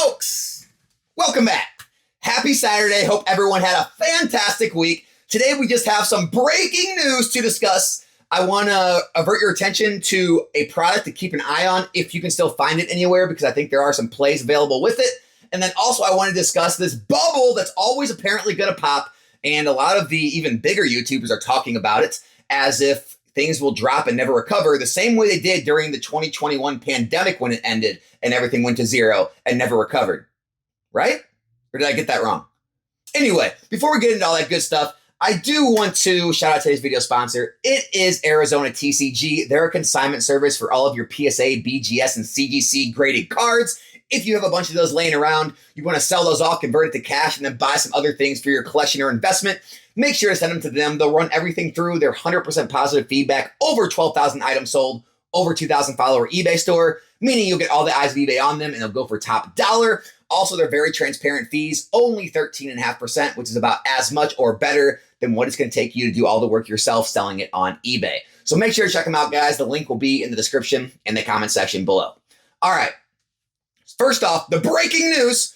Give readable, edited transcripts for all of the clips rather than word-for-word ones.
folks, welcome back. Happy Saturday. Hope everyone had a fantastic week. Today we just have some breaking news to discuss. I want to avert your attention to a product to keep an eye on if you can still find it anywhere, because I think there are some plays available with it. And then also I want to discuss this bubble that's always apparently going to pop, and a lot of the even bigger YouTubers are talking about it as if things will drop and never recover the same way they did during the 2021 pandemic when it ended and everything went to zero and never recovered. Right? Or did I get that wrong? Anyway, before we get into all that good stuff, I do want to shout out today's video sponsor. It is Arizona TCG. They're a consignment service for all of your PSA, BGS, and CGC graded cards. If you have a bunch of those laying around, you want to sell those off, convert it to cash, and then buy some other things for your collection or investment, make sure to send them to them. They'll run everything through their 100% positive feedback, over 12,000 items sold, over 2,000 follower eBay store, meaning you'll get all the eyes of eBay on them and they'll go for top dollar. Also, they're very transparent fees, only 13.5%, which is about as much or better than what it's going to take you to do all the work yourself selling it on eBay. So make sure to check them out, guys. The link will be in the description and the comment section below. All right. First off, the breaking news: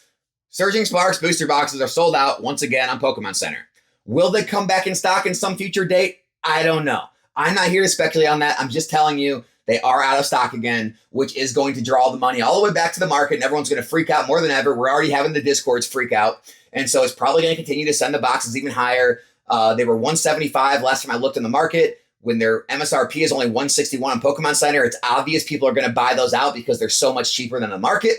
Surging Sparks booster boxes are sold out once again on Pokemon Center. Will they come back in stock in some future date? I don't know. I'm not here to speculate on that. I'm just telling you they are out of stock again, which is going to draw the money all the way back to the market, and everyone's going to freak out more than ever. We're already having the Discords freak out, and so it's probably going to continue to send the boxes even higher. They were $175 last time I looked in the market. When their MSRP is only $161 on Pokemon Center, it's obvious people are going to buy those out because they're so much cheaper than the market.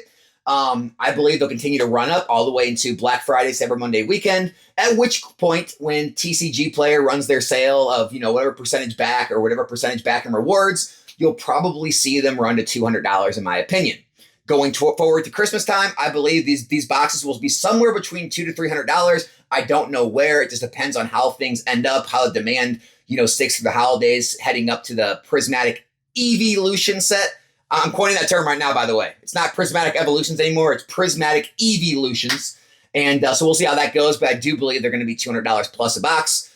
I believe they'll continue to run up all the way into Black Friday, Cyber Monday weekend, at which point when TCG Player runs their sale of, whatever percentage back or whatever percentage back in rewards, you'll probably see them run to $200 in my opinion. Going forward to Christmas time, I believe these boxes will be somewhere between $200 to $300. I don't know where. It just depends on how things end up, how the demand, sticks for the holidays heading up to the Prismatic Evolution set. I'm coining that term right now, by the way. It's not Prismatic Evolutions anymore. It's Prismatic Evolutions. And so we'll see how that goes. But I do believe they're going to be $200 plus a box.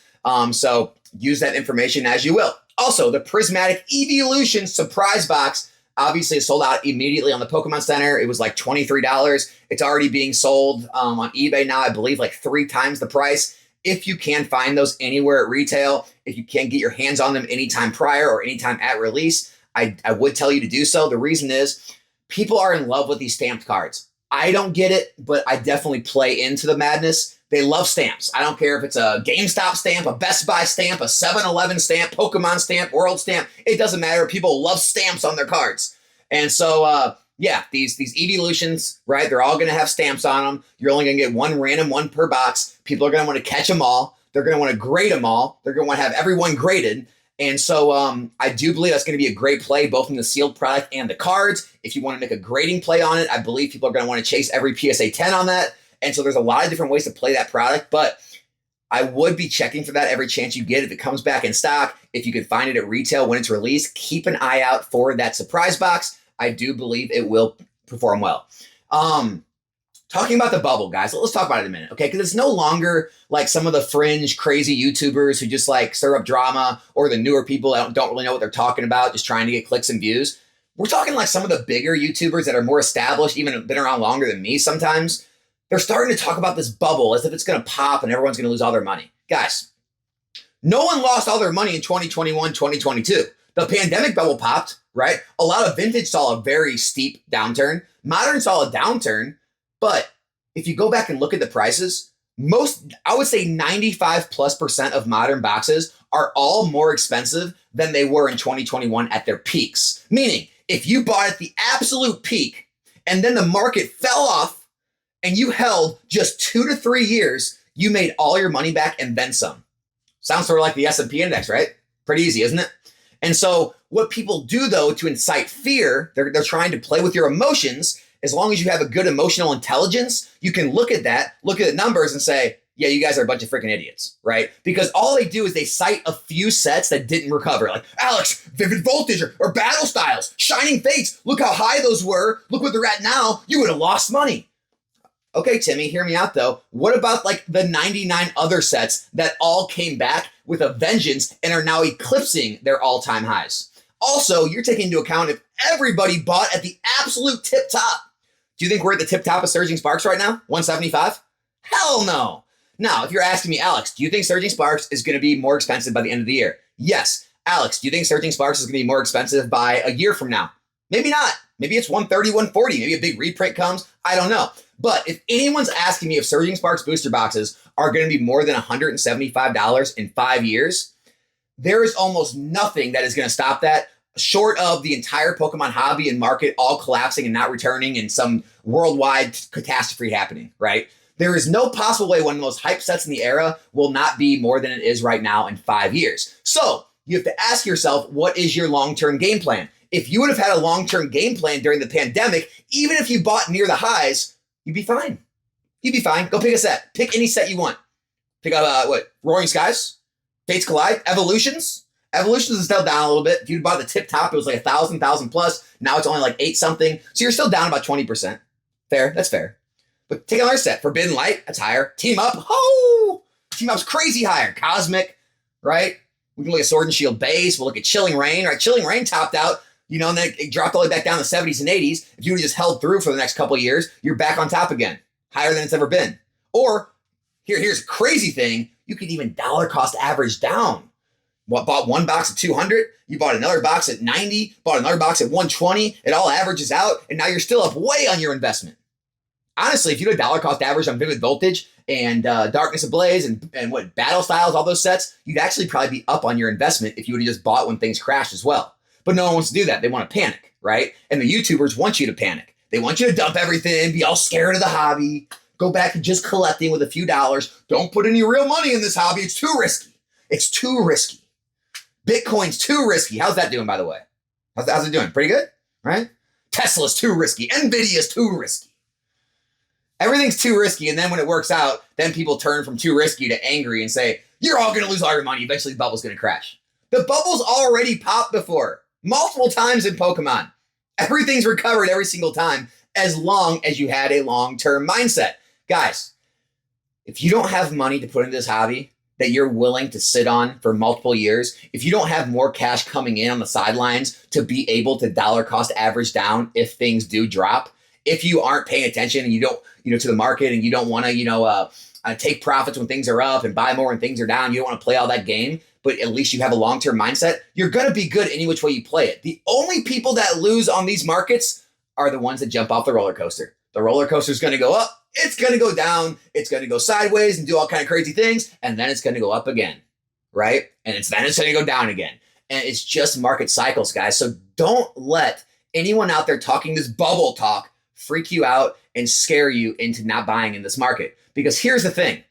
So use that information as you will. Also, the Prismatic Evolution surprise box obviously is sold out immediately on the Pokemon Center. It was like $23. It's already being sold on eBay now, I believe, like 3 times the price. If you can find those anywhere at retail, if you can get your hands on them anytime prior or anytime at release, I would tell you to do so. The reason is people are in love with these stamped cards. I don't get it, but I definitely play into the madness. They love stamps. I don't care if it's a GameStop stamp, a Best Buy stamp, a 7-Eleven stamp, Pokemon stamp, World stamp. It doesn't matter. People love stamps on their cards. And so, these evolutions, right? They're all going to have stamps on them. You're only going to get one random one per box. People are going to want to catch them all. They're going to want to grade them all. They're going to want to have everyone graded. And so I do believe that's going to be a great play, both in the sealed product and the cards. If you want to make a grading play on it, I believe people are going to want to chase every PSA 10 on that. And so there's a lot of different ways to play that product, but I would be checking for that every chance you get. If it comes back in stock, if you can find it at retail when it's released, keep an eye out for that surprise box. I do believe it will perform well. Talking about the bubble, guys, let's talk about it in a minute, okay? Because it's no longer like some of the fringe, crazy YouTubers who just like stir up drama, or the newer people that don't really know what they're talking about, just trying to get clicks and views. We're talking like some of the bigger YouTubers that are more established, even been around longer than me sometimes. They're starting to talk about this bubble as if it's going to pop and everyone's going to lose all their money. Guys, no one lost all their money in 2021, 2022. The pandemic bubble popped, right? A lot of vintage saw a very steep downturn. Modern saw a downturn. But if you go back and look at the prices, I would say 95+% of modern boxes are all more expensive than they were in 2021 at their peaks. Meaning, if you bought at the absolute peak and then the market fell off and you held just 2 to 3 years, you made all your money back and then some. Sounds sort of like the S&P index, right? Pretty easy, isn't it? And so what people do, though, to incite fear, they're trying to play with your emotions. As long as you have a good emotional intelligence, you can look at the numbers and say, yeah, you guys are a bunch of freaking idiots, right? Because all they do is they cite a few sets that didn't recover. Like, Alex, Vivid Voltage or Battle Styles, Shining Fates, look how high those were. Look what they're at now. You would have lost money. Okay, Timmy, hear me out though. What about like the 99 other sets that all came back with a vengeance and are now eclipsing their all-time highs? Also, you're taking into account if everybody bought at the absolute tip top. Do you think we're at the tip top of Surging Sparks right now? 175? Hell no. Now, if you're asking me, Alex, do you think Surging Sparks is going to be more expensive by the end of the year? Yes. Alex, do you think Surging Sparks is going to be more expensive by a year from now? Maybe not. Maybe it's 130, 140. Maybe a big reprint comes. I don't know. But if anyone's asking me if Surging Sparks booster boxes are going to be more than $175 in 5 years, there is almost nothing that is going to stop that, short of the entire Pokemon hobby and market all collapsing and not returning and some worldwide catastrophe happening, right? There is no possible way one of the most hype sets in the era will not be more than it is right now in 5 years. So you have to ask yourself, what is your long-term game plan? If you would have had a long-term game plan during the pandemic, even if you bought near the highs, you'd be fine. You'd be fine. Go pick a set. Pick any set you want. Pick up, Roaring Skies? Fates Collide? Evolutions? Evolutions is still down a little bit. If you bought the tip top, it was like 1,000 plus. Now it's only like 8 something. So you're still down about 20%. Fair. That's fair. But take another set. Forbidden Light, that's higher. Team Up, Team Up's crazy higher. Cosmic, right? We can look at Sword and Shield base. We'll look at Chilling Reign, right? Chilling Reign topped out, and then it dropped all the way back down to the 70s and 80s. If you would have just held through for the next couple of years, you're back on top again. Higher than it's ever been. Or, here's a crazy thing. You could even dollar cost average down. Bought one box at 200, you bought another box at 90, bought another box at 120, it all averages out, and now you're still up way on your investment. Honestly, if you do a dollar cost average on Vivid Voltage and Darkness Ablaze and what Battle Styles, all those sets, you'd actually probably be up on your investment if you would have just bought when things crashed as well. But no one wants to do that. They want to panic, right? And the YouTubers want you to panic. They want you to dump everything, be all scared of the hobby, go back to just collecting with a few dollars. Don't put any real money in this hobby. It's too risky. It's too risky. Bitcoin's too risky. How's that doing, by the way? How's it doing? Pretty good, right? Tesla's too risky. Nvidia's too risky. Everything's too risky, and then when it works out, then people turn from too risky to angry and say, you're all going to lose all your money. Eventually, the bubble's going to crash. The bubble's already popped before, multiple times in Pokemon. Everything's recovered every single time as long as you had a long-term mindset. Guys, if you don't have money to put into this hobby that you're willing to sit on for multiple years, if you don't have more cash coming in on the sidelines to be able to dollar cost average down if things do drop, if you aren't paying attention and you don't, to the market and you don't want to, take profits when things are up and buy more when things are down, you don't want to play all that game, but at least you have a long-term mindset, you're going to be good any which way you play it. The only people that lose on these markets are the ones that jump off the roller coaster. The roller coaster is going to go up, it's going to go down, it's going to go sideways and do all kind of crazy things, and then it's going to go up again, right? And then it's going to go down again. And it's just market cycles, guys. So don't let anyone out there talking this bubble talk freak you out and scare you into not buying in this market. Because here's the thing.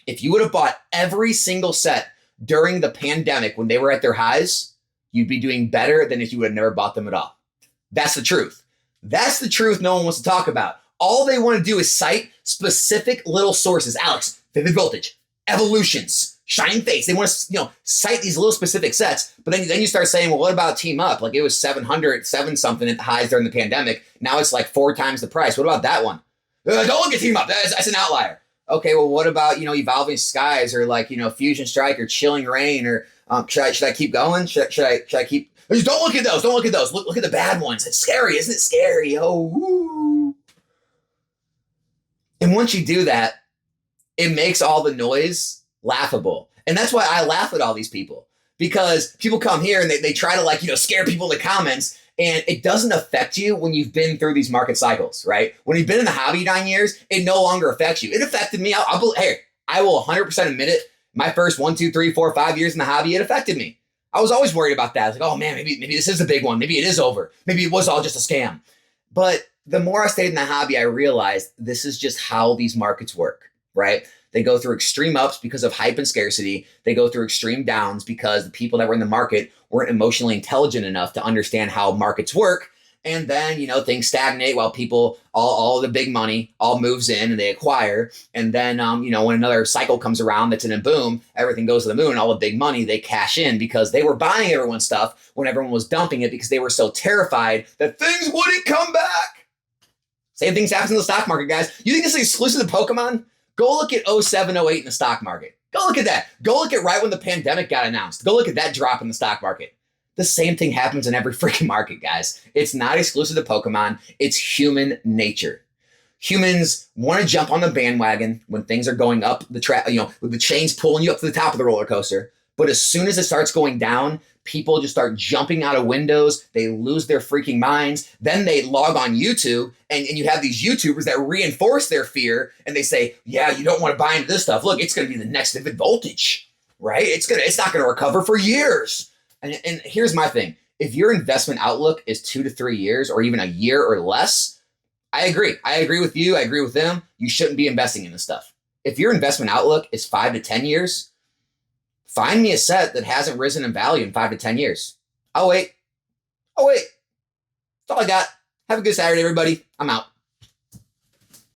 If you would have bought every single set during the pandemic when they were at their highs, you'd be doing better than if you would have never bought them at all. That's the truth. That's the truth no one wants to talk about. All they want to do is cite specific little sources. Alex, Vivid Voltage, Evolutions, Shine Fates. They want to, cite these little specific sets. But then you start saying, well, what about Team Up? Like it was 700, 7 something at the highs during the pandemic. Now it's like 4 times the price. What about that one? Don't look at Team Up. That's an outlier. Okay, well, what about, Evolving Skies or Fusion Strike or Chilling Reign or should I keep going? Should I keep? Don't look at those. Don't look at those. Look at the bad ones. It's scary. Isn't it scary? Oh, woo. And once you do that, it makes all the noise laughable. And that's why I laugh at all these people, because people come here and they try to scare people in the comments, and it doesn't affect you when you've been through these market cycles, right? When you've been in the hobby 9 years, it no longer affects you. It affected me. I will 100% admit it. My first 1, 2, 3, 4, 5 years in the hobby, it affected me. I was always worried about that. I was like, oh man, maybe this is a big one. Maybe it is over. Maybe it was all just a scam. But the more I stayed in the hobby, I realized this is just how these markets work, right? They go through extreme ups because of hype and scarcity. They go through extreme downs because the people that were in the market weren't emotionally intelligent enough to understand how markets work. And then, things stagnate while people, all the big money all moves in and they acquire. And then, when another cycle comes around that's in a boom, everything goes to the moon, all the big money, they cash in because they were buying everyone's stuff when everyone was dumping it because they were so terrified that things wouldn't come back. Same things happen in the stock market, guys. You think this is exclusive to Pokemon? Go look at 07, 08 in the stock market. Go look at that. Go look at right when the pandemic got announced. Go look at that drop in the stock market. The same thing happens in every freaking market, guys. It's not exclusive to Pokemon. It's human nature. Humans want to jump on the bandwagon when things are going up the track, with the chains pulling you up to the top of the roller coaster. But as soon as it starts going down, people just start jumping out of windows. They lose their freaking minds. Then they log on YouTube, and you have these YouTubers that reinforce their fear, and they say, yeah, you don't want to buy into this stuff. Look, it's going to be the next Vivid Voltage, right? It's not going to recover for years. And here's my thing. If your investment outlook is 2 to 3 years or even a year or less, I agree. I agree with you. I agree with them. You shouldn't be investing in this stuff. If your investment outlook is 5 to 10 years, find me a set that hasn't risen in value in 5 to 10 years. I'll wait. That's all I got. Have a good Saturday, everybody. I'm out.